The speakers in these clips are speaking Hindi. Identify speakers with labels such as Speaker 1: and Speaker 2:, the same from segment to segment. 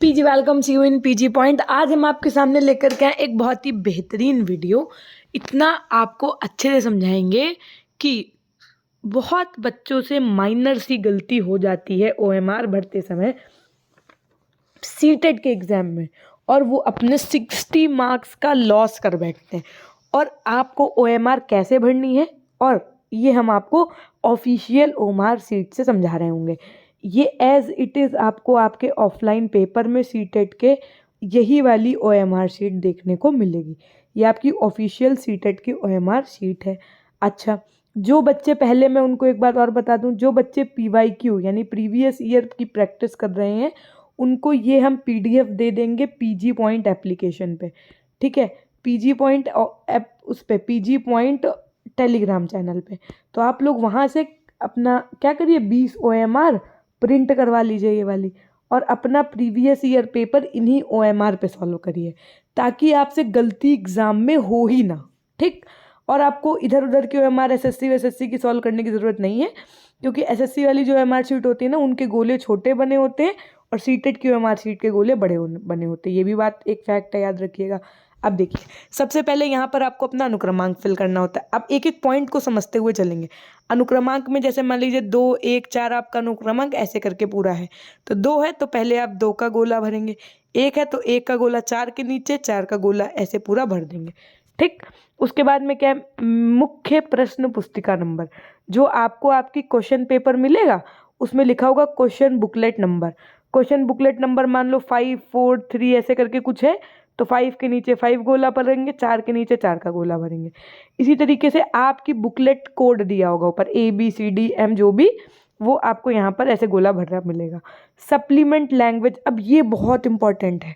Speaker 1: PG welcome see you in PG point. आज हम आपके सामने लेकर के आए एक बहुत ही बेहतरीन वीडियो। इतना आपको अच्छे से समझाएंगे कि बहुत बच्चों से माइनर सी गलती हो जाती है ओएमआर भरते समय सीटेट के एग्ज़ाम में, और वो अपने 60 मार्क्स का लॉस कर बैठते हैं। और आपको ओएमआर कैसे भरनी है, और ये हम आपको ऑफिशियल ओएमआर सीट से समझा रहे होंगे। ये एज इट इज़ आपको आपके ऑफलाइन पेपर में सीटेट के यही वाली ओएमआर शीट देखने को मिलेगी। ये आपकी ऑफिशियल सीटेट की ओएमआर शीट है। अच्छा, जो बच्चे पहले, मैं उनको एक बात और बता दूं, जो बच्चे पीवाईक्यू यानी प्रीवियस ईयर की प्रैक्टिस कर रहे हैं उनको ये हम पीडीएफ दे देंगे पीजी पॉइंट एप्लीकेशन पे। ठीक है, पीजी पॉइंट ऐप, उस पे पीजी पॉइंट टेलीग्राम चैनल पे। तो आप लोग वहाँ से अपना क्या करिए, 20 ओएमआर प्रिंट करवा लीजिए ये वाली, और अपना प्रीवियस ईयर पेपर इन्हीं ओएमआर पे सॉल्व करिए, ताकि आपसे गलती एग्ज़ाम में हो ही ना। ठीक, और आपको इधर उधर की ओएमआर एसएससी वेसएससी की सॉल्व करने की ज़रूरत नहीं है, क्योंकि एसएससी वाली जो ओएमआर शीट होती है ना, उनके गोले छोटे बने होते हैं और सीटेट की ओएमआर शीट के गोले बड़े बने होते हैं। ये भी बात एक फैक्ट है, याद रखिएगा। अब देखिए, सबसे पहले यहाँ पर आपको अपना अनुक्रमांक फिल करना होता है। अब एक एक पॉइंट को समझते हुए चलेंगे। अनुक्रमांक में जैसे मान लीजिए 2 1 4 आपका अनुक्रमांक ऐसे करके पूरा है। तो 2 है तो पहले आप 2 का गोला भरेंगे, 1 है तो 1 का गोला 4 के नीचे, 4 का गोला ऐसे पूरा भर देंगे। ठीक, उसके बाद में क्या है, मुख्य प्रश्न पुस्तिका नंबर, जो आपको आपकी क्वेश्चन पेपर मिलेगा उसमें लिखा होगा question booklet number. Question booklet number मान लो 5 4 3 ऐसे करके कुछ है, तो 5 के नीचे 5 गोला भरेंगे, 4 के नीचे 4 का गोला भरेंगे। इसी तरीके से आपकी बुकलेट कोड दिया होगा ऊपर ABCDM, जो भी, वो आपको यहाँ पर ऐसे गोला भरा मिलेगा। सप्लीमेंट लैंग्वेज, अब ये बहुत इंपॉर्टेंट है।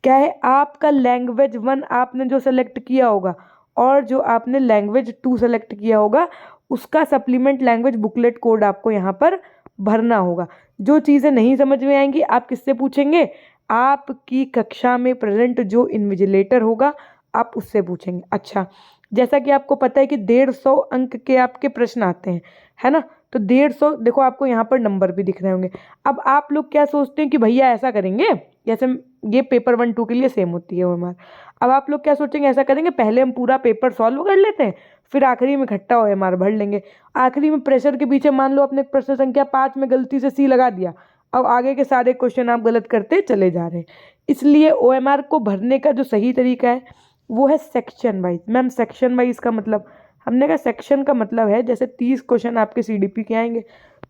Speaker 1: क्या है, आपका लैंग्वेज 1 आपने जो सेलेक्ट किया होगा और जो आपने लैंग्वेज 2 सेलेक्ट किया होगा, उसका सप्लीमेंट लैंग्वेज बुकलेट कोड आपको यहाँ पर भरना होगा। जो चीज़ें नहीं समझ में आएंगी आप किससे पूछेंगे, आपकी कक्षा में प्रेजेंट जो इन्विजिलेटर होगा आप उससे पूछेंगे। अच्छा, जैसा कि आपको पता है कि 150 अंक के आपके प्रश्न आते हैं, है ना। तो 150, देखो आपको यहाँ पर नंबर भी दिख रहे होंगे। अब आप लोग क्या सोचते हैं कि भैया ऐसा करेंगे, जैसे ये पेपर 1 2 के लिए सेम होती है ओएमआर। अब आप लोग क्या सोचेंगे, ऐसा करेंगे पहले हम पूरा पेपर सॉल्व कर लेते हैं, फिर आखिरी में इकट्ठा ओएमआर भर लेंगे। आखिरी में प्रेशर के पीछे मान लो आपने प्रश्न संख्या 5 में गलती से सी लगा दिया, अब आगे के सारे क्वेश्चन आप गलत करते चले जा रहे हैं। इसलिए ओएमआर को भरने का जो सही तरीका है वो है section wise. Ma'am section wise का मतलब, हमने कहा सेक्शन का मतलब है जैसे 30 क्वेश्चन आपके सीडीपी के आएंगे,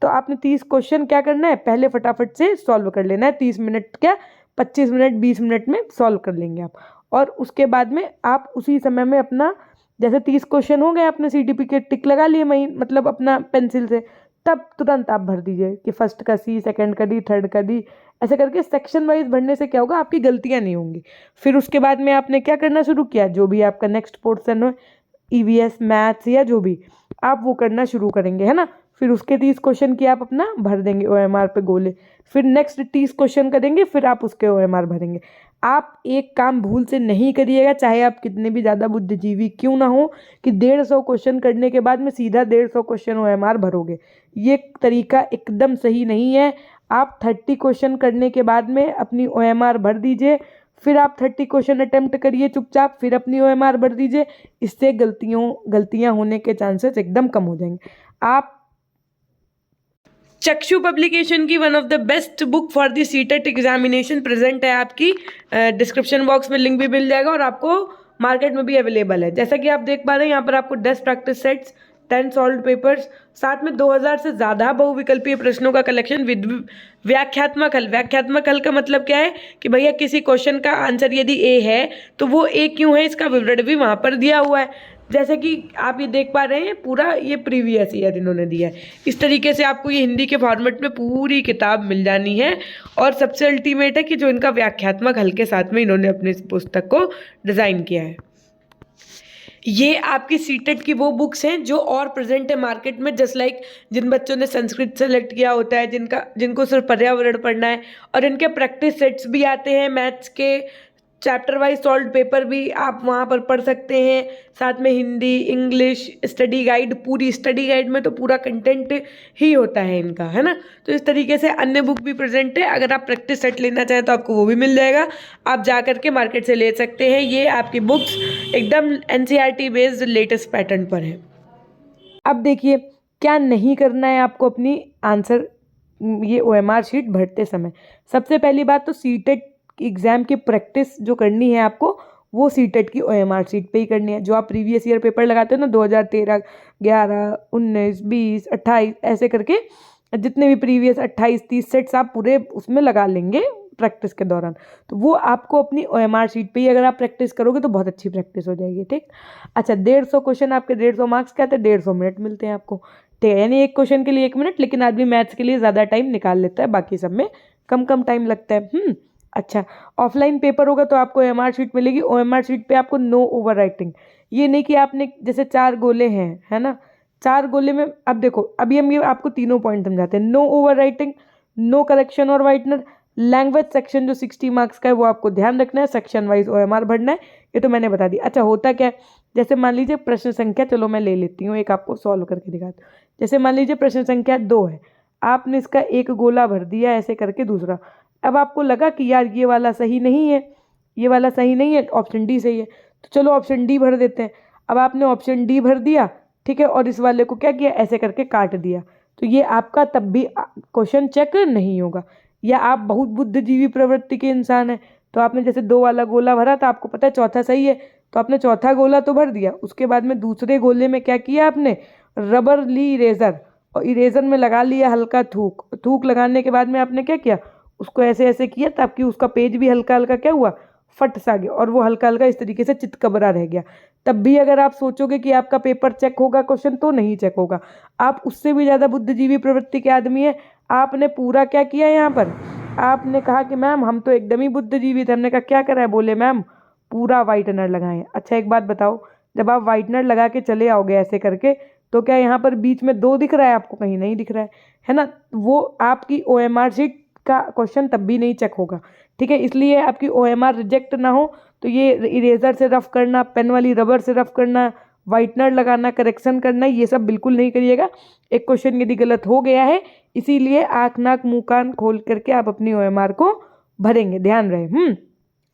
Speaker 1: तो आपने 30 क्वेश्चन क्या करना है, पहले फटाफट से सॉल्व कर लेना है। 30 मिनट क्या, 25 मिनट 20 मिनट में सॉल्व कर लेंगे आप। और उसके बाद में आप उसी समय में अपना, जैसे 30 क्वेश्चन हो गए आपने सीडीपी के टिक लगा लिए वहीं, मतलब अपना पेंसिल से, तब तुरंत आप भर दीजिए कि फर्स्ट का सी, सेकंड का डी, थर्ड का डी, ऐसे करके सेक्शन वाइज भरने से क्या होगा, आपकी गलतियां नहीं होंगी। फिर उसके बाद में आपने क्या करना शुरू किया, जो भी आपका नेक्स्ट पोर्शन हो, ईवीएस, मैथ्स या जो भी, आप वो करना शुरू करेंगे, है ना। फिर उसके 30 क्वेश्चन की आप अपना भर देंगे ओएमआर पे गोले। फिर नेक्स्ट 30 क्वेश्चन करेंगे, फिर आप उसके ओएमआर भरेंगे। आप एक काम भूल से नहीं करिएगा, चाहे आप कितने भी ज़्यादा बुद्धिजीवी क्यों ना हो, कि 150 क्वेश्चन करने के बाद में सीधा 150 क्वेश्चन ओएमआर भरोगे। ये तरीका एकदम सही नहीं है। आप 30 क्वेश्चन करने के बाद में अपनी ओएमआर भर दीजिए, फिर आप 30 क्वेश्चन अटेम्प्ट करिए चुपचाप, फिर अपनी ओएमआर भर दीजिए। इससे गलतियां होने के चांसेस एकदम कम हो जाएंगे। आप चक्षु पब्लिकेशन की one of the best book for the CTET examination present है आपकी डिस्क्रिप्शन बॉक्स में, लिंक भी मिल जाएगा, और आपको मार्केट में भी अवेलेबल है। जैसा कि आप देख पा रहे हैं यहाँ पर आपको 10 प्रैक्टिस सेट्स, 10 सॉल्व पेपर्स, साथ में 2000 से ज़्यादा बहुविकल्पीय प्रश्नों का कलेक्शन विद व्याख्यात्मक हल। व्याख्यात्मक हल का मतलब क्या है कि भैया किसी क्वेश्चन का आंसर यदि ए है तो वो ए क्यों है, इसका विवरण भी वहाँ पर दिया हुआ है। जैसे कि आप ये देख पा रहे हैं, पूरा ये प्रीवियस ईयर इन्होंने दिया है। इस तरीके से आपको ये हिंदी के फॉर्मेट में पूरी किताब मिल जानी है। और सबसे अल्टीमेट है कि जो इनका व्याख्यात्मक हल के साथ में इन्होंने अपने इस पुस्तक को डिज़ाइन किया है। ये आपकी सीटेट की वो बुक्स हैं जो और प्रेजेंट है मार्केट में, जस्ट लाइक जिन बच्चों ने संस्कृत सेलेक्ट किया होता है, जिनको सिर्फ पर्यावरण पढ़ना है, और इनके प्रैक्टिस सेट्स भी आते हैं मैथ्स के, चैप्टर वाइज सॉल्व पेपर भी आप वहाँ पर पढ़ सकते हैं, साथ में हिंदी, इंग्लिश, स्टडी गाइड, पूरी स्टडी गाइड में तो पूरा कंटेंट ही होता है इनका, है ना। तो इस तरीके से अन्य बुक भी प्रेजेंट है। अगर आप प्रैक्टिस सेट लेना चाहें तो आपको वो भी मिल जाएगा, आप जा करके मार्केट से ले सकते हैं। ये आपकी बुक्स एकदम NCERT बेस्ड लेटेस्ट पैटर्न पर है। अब देखिए क्या नहीं करना है आपको अपनी आंसर ये OMR शीट भरते समय। सबसे पहली बात तो सीटेट एग्ज़ाम की प्रैक्टिस जो करनी है आपको, वो सीटेट की OMR शीट पे ही करनी है। जो आप प्रीवियस ईयर पेपर लगाते हो ना, 2013, 11, 19, 20, 28 ऐसे करके जितने भी प्रीवियस 28-30 सेट्स आप पूरे उसमें लगा लेंगे प्रैक्टिस के दौरान, तो वो आपको अपनी OMR शीट पे ही अगर आप प्रैक्टिस करोगे तो बहुत अच्छी प्रैक्टिस हो जाएगी। ठीक, अच्छा 150 क्वेश्चन आपके 150 मार्क्स के आते हैं, 150 मिनट मिलते हैं आपको। ठीक है, यानी एक क्वेश्चन के लिए 1 मिनट, लेकिन आदमी मैथ्स के लिए ज़्यादा टाइम निकाल लेता है, बाकी सब में कम कम टाइम लगता है। अच्छा, ऑफलाइन पेपर होगा तो आपको OMR शीट मिलेगी। OMR शीट पे आपको नो ओवर राइटिंग, ये नहीं कि आपने जैसे 4 गोले हैं, है ना, 4 गोले में अब देखो अभी हम ये आपको तीनों पॉइंट समझाते हैं। No over writing, no correction और वाइटनर, लैंग्वेज सेक्शन जो 60 मार्क्स का है वो आपको ध्यान रखना है, सेक्शन वाइज OMR भरना है, ये तो मैंने बता दिया। अच्छा, होता क्या है, जैसे मान लीजिए प्रश्न संख्या, चलो मैं ले लेती हूँ एक आपको सॉल्व करके दिखाती हूँ। जैसे मान लीजिए प्रश्न संख्या 2 है, आपने इसका एक गोला भर दिया ऐसे करके दूसरा, अब आपको लगा कि यार ये वाला सही नहीं है, ये वाला सही नहीं है, ऑप्शन डी सही है, तो चलो ऑप्शन डी भर देते हैं। अब आपने ऑप्शन डी भर दिया, ठीक है, और इस वाले को क्या किया, ऐसे करके काट दिया, तो ये आपका तब भी क्वेश्चन चेक नहीं होगा। या आप बहुत बुद्धिजीवी प्रवृत्ति के इंसान हैं, तो आपने जैसे 2 वाला गोला भरा था, आपको पता है चौथा सही है, तो आपने चौथा गोला तो भर दिया, उसके बाद में दूसरे गोले में क्या किया आपने, रबर ली इरेजर, और इरेजर में लगा लिया हल्का थूक। थूक लगाने के बाद में आपने क्या किया, उसको ऐसे ऐसे किया ताकि उसका पेज भी हल्का हल्का क्या हुआ, फट सा गया, और वो हल्का हल्का इस तरीके से चितकबरा रह गया। तब भी अगर आप सोचोगे कि आपका पेपर चेक होगा क्वेश्चन, तो नहीं चेक होगा। आप उससे भी ज़्यादा बुद्धिजीवी प्रवृत्ति के आदमी है। आपने पूरा क्या किया यहाँ पर, आपने कहा कि मैम हम तो एकदम ही बुद्धिजीवी थे। हमने कहा क्या करा है, बोले मैम पूरा वाइटनर लगाएं। अच्छा एक बात बताओ, जब आप वाइटनर लगा के चले आओगे ऐसे करके, तो क्या यहाँ पर बीच में 2 दिख रहा है आपको, कहीं नहीं दिख रहा है ना, वो आपकी OMR शीट का क्वेश्चन तब भी नहीं चेक होगा। ठीक है, इसलिए आपकी OMR रिजेक्ट ना हो तो ये इरेजर से रफ करना, पेन वाली रबर से रफ करना, वाइटनर लगाना, करेक्शन करना, ये सब बिल्कुल नहीं करिएगा। एक क्वेश्चन यदि गलत हो गया है, इसीलिए आँख नाक मुँह कान खोल करके आप अपनी OMR को भरेंगे, ध्यान रहे।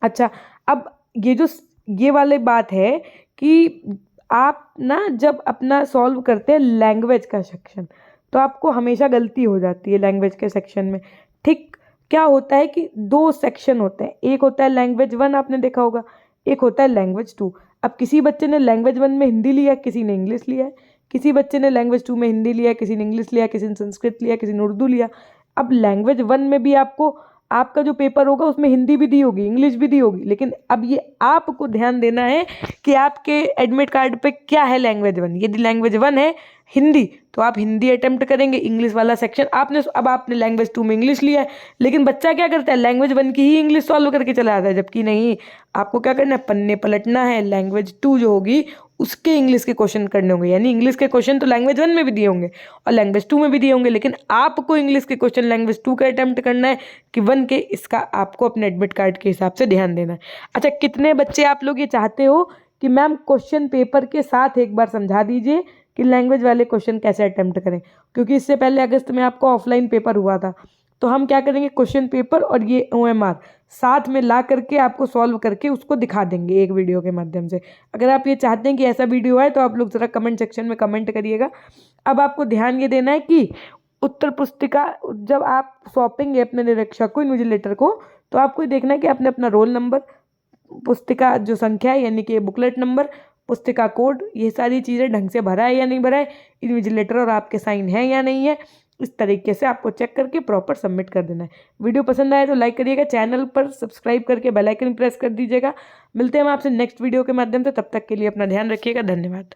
Speaker 1: अच्छा, अब ये वाली बात है कि आप ना जब अपना सॉल्व करते हैं लैंग्वेज का सेक्शन, तो आपको हमेशा गलती हो जाती है लैंग्वेज के सेक्शन में। ठीक, क्या होता है कि 2 सेक्शन होते हैं, एक होता है लैंग्वेज 1, आपने देखा होगा, एक होता है लैंग्वेज 2। अब किसी बच्चे ने लैंग्वेज 1 में हिंदी लिया, किसी ने इंग्लिश लिया है, किसी बच्चे ने लैंग्वेज 2 में हिंदी लिया, किसी ने इंग्लिश लिया, किसी ने संस्कृत लिया, किसी ने उर्दू लिया। अब लैंग्वेज 1 में भी आपको आपका जो पेपर होगा उसमें हिंदी भी दी होगी, इंग्लिश भी दी होगी, लेकिन अब ये आपको ध्यान देना है कि आपके एडमिट कार्ड पे क्या है लैंग्वेज 1। यदि लैंग्वेज 1 है हिंदी, तो आप हिंदी अटेम्प्ट करेंगे। इंग्लिश वाला सेक्शन आपने लैंग्वेज 2 में इंग्लिश लिया है, लेकिन बच्चा क्या करता है, लैंग्वेज 1 की ही इंग्लिश सॉल्व करके चला आता है, जबकि नहीं, आपको क्या करना है, पन्ने पलटना है, लैंग्वेज 2 जो होगी उसके इंग्लिश के क्वेश्चन करने होंगे। यानी इंग्लिश के क्वेश्चन तो लैंग्वेज 1 में भी दिए होंगे और लैंग्वेज 2 में भी दिए होंगे, लेकिन आपको इंग्लिश के क्वेश्चन लैंग्वेज 2 का अटेम्प्ट करना है कि 1 के, इसका आपको अपने एडमिट कार्ड के हिसाब से ध्यान देना है। अच्छा, कितने बच्चे आप लोग ये चाहते हो कि मैम क्वेश्चन पेपर के साथ एक बार समझा दीजिए कि लैंग्वेज वाले क्वेश्चन कैसे अटेम्प्ट करें, क्योंकि इससे पहले अगस्त में आपको ऑफलाइन पेपर हुआ था, तो हम क्या करेंगे, क्वेश्चन पेपर और ये OMR साथ में ला करके आपको सॉल्व करके उसको दिखा देंगे एक वीडियो के माध्यम से। अगर आप ये चाहते हैं कि ऐसा वीडियो आए तो आप लोग ज़रा कमेंट सेक्शन में कमेंट करिएगा। अब आपको ध्यान ये देना है कि उत्तर पुस्तिका जब आप सौंपेंगे अपने निरीक्षक को, इन्विजिलेटर को, तो आपको देखना है कि आपने अपना रोल नंबर, पुस्तिका जो संख्या है यानी कि बुकलेट नंबर, पुस्तिका कोड, ये सारी चीज़ें ढंग से भरा है या नहीं भरा है, इन्विजिलेटर और आपके साइन है या नहीं है, इस तरीके से आपको चेक करके प्रॉपर सबमिट कर देना है। वीडियो पसंद आए तो लाइक करिएगा, चैनल पर सब्सक्राइब करके बेल आइकन प्रेस कर दीजिएगा। मिलते हैं हम आपसे नेक्स्ट वीडियो के माध्यम से, तब तक के लिए अपना ध्यान रखिएगा। धन्यवाद।